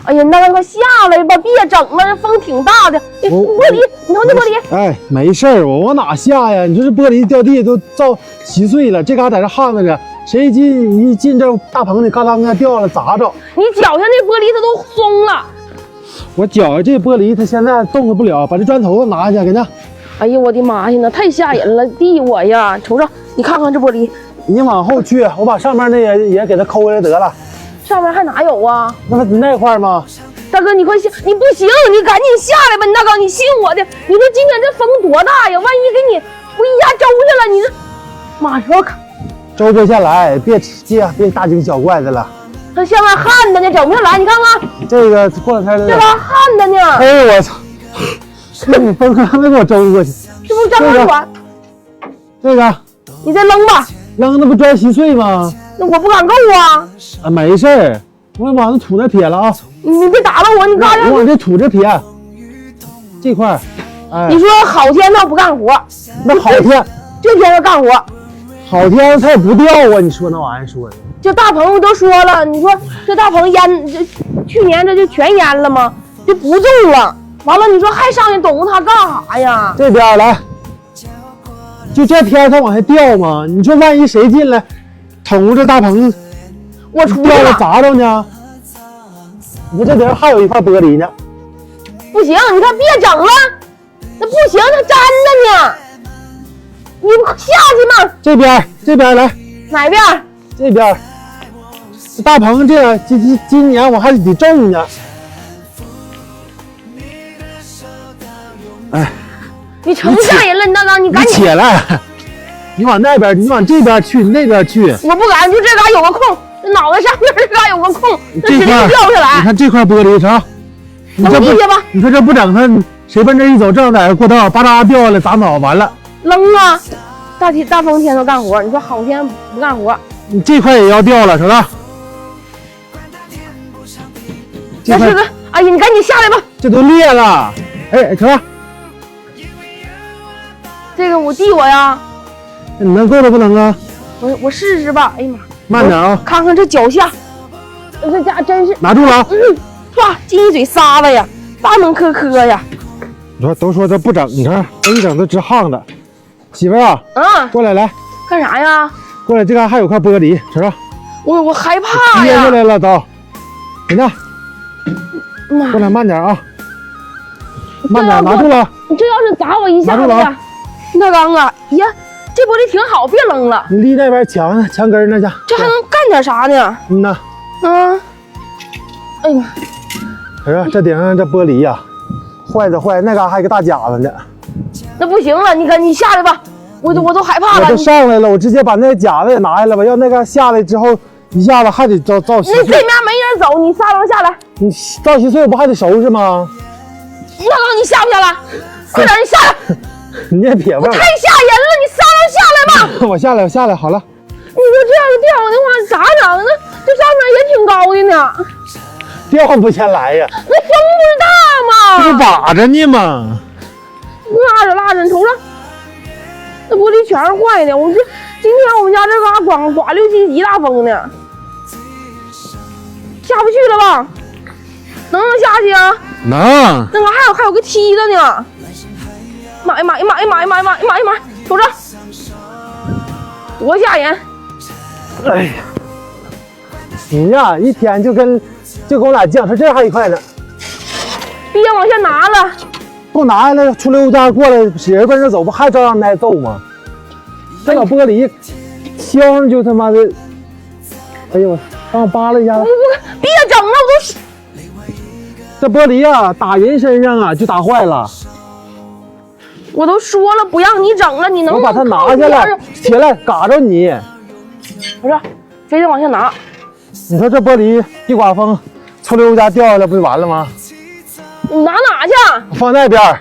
哎呀，那快下来吧，别整了，这风挺大的。玻璃，你看这玻璃。哎，没事儿，我往哪下呀？你说这玻璃掉地都遭稀碎了，这嘎在这焊着呢，谁一进这大棚里，嘎当嘎掉了，砸着。你脚下那玻璃它都松了。我脚下这玻璃它现在动弹不了，把这砖头子拿下去，给那。哎呀，我的妈呀，那太吓人了，地我呀，瞅瞅，你看看这玻璃。你往后去，我把上面那也给它抠下来得了。上面还哪有啊？那块吗？大哥，你快下！你不行，你赶紧下来吧！你大哥，你信我的。你说今天这风多大呀？万一给你回家周去了，你这马上看周不下来，别大惊小怪的了。它下面焊的呢，整不下来。你看看这个过两天这玩意焊的呢。哎呦我操！你风还没给我周过去，这不张二管？这个你再扔吧。扔那不砖稀碎吗？那我不敢够啊！啊，没事儿，我往那土那撇了啊！你别打了我，你干啥？我往这土这撇，这块儿。哎，你说好天他不干活，那好天这天他干活，好天他也不掉啊！你说那玩意儿说的，这大棚都说了，你说这大棚淹，这去年这就全淹了吗？就不种了。完了，你说还上去懂他干啥呀？这边来，就这天它往下掉吗？你说万一谁进来？捅入这大棚，我出掉了砸着呢。你说这边还有一块玻璃呢。不行，你看别整了，那不行，它粘着呢。你下去嘛。这边来。哪边？这边。大棚这今年我还得种呢。哎，你成吓人了，你大刚，你赶紧起来。你往那边，你往这边去，那边去。我不敢，就这嘎有个空，这脑袋上面这嘎有个空，这直接掉下来。你看这块玻璃成，你这不，你说这不整它，谁奔这一走，正在过道，吧嗒掉下来砸脑，完了。扔啊！大风天都干活，你说好天不干活，你这块也要掉了，瞅瞅。这是个，哎呀，你赶紧下来吧。这都裂了，哎，瞅瞅。这个我递我呀。你能够了不能啊？我试试吧。哎呀妈，慢点啊！看看这脚下，这家真是拿住了啊！哇，进一嘴沙子呀，大门磕磕呀。你说都说这不整，你看这一整都直夯的。媳妇儿啊，过来来，干啥呀？过来，这嘎还有块玻璃，瞅瞅。我害怕呀！跌下来了都。你看，妈，过来慢点啊！慢点，拿住了。你这要是砸我一下子呀，大刚啊，呀。这玻璃挺好，别扔了。你离那边墙根那去。这还能干点啥呢？呐。哎呀，可是这顶上这玻璃呀，坏，那嘎还有个大夹子呢。那不行了，你下来吧，我都害怕了。我都上来了，我直接把那个夹子也拿下来吧。要那个下来之后，一下子还得造稀碎。那对面没人走，你撒楞下来。你造稀碎我不还得收拾吗？大刚，你下不下来？快点，你下来。你也别问了，太吓人了！你撒楞下来吧。我下来，好了。你说这样掉的话咋整呢？这上面也挺高的呢。掉不下来呀。那风不是大吗？这不把着呢吗？拉着，你瞅瞅，那玻璃全是坏的。我说今天我们家这嘎刮6、7级大风呢，下不去了吧？能下去啊？能。那嘎还有个梯子呢。妈呀！瞅着，多吓人！哎呀，你呀，一天就跟我俩犟，说这还一块呢，别往下拿了，不拿下来，出溜家过来，人奔这走，不还照样挨揍吗？这老玻璃敲上就他妈的，哎呦，帮我扒拉一下。别整了，我都。这玻璃呀，打人身上啊，就打坏了。我都说了不让你整了，你能我把它拿下来，起来嘎着你。不是，非得往下拿。你说这玻璃一刮风，出溜家掉下来不就完了吗？你拿哪去？放那边。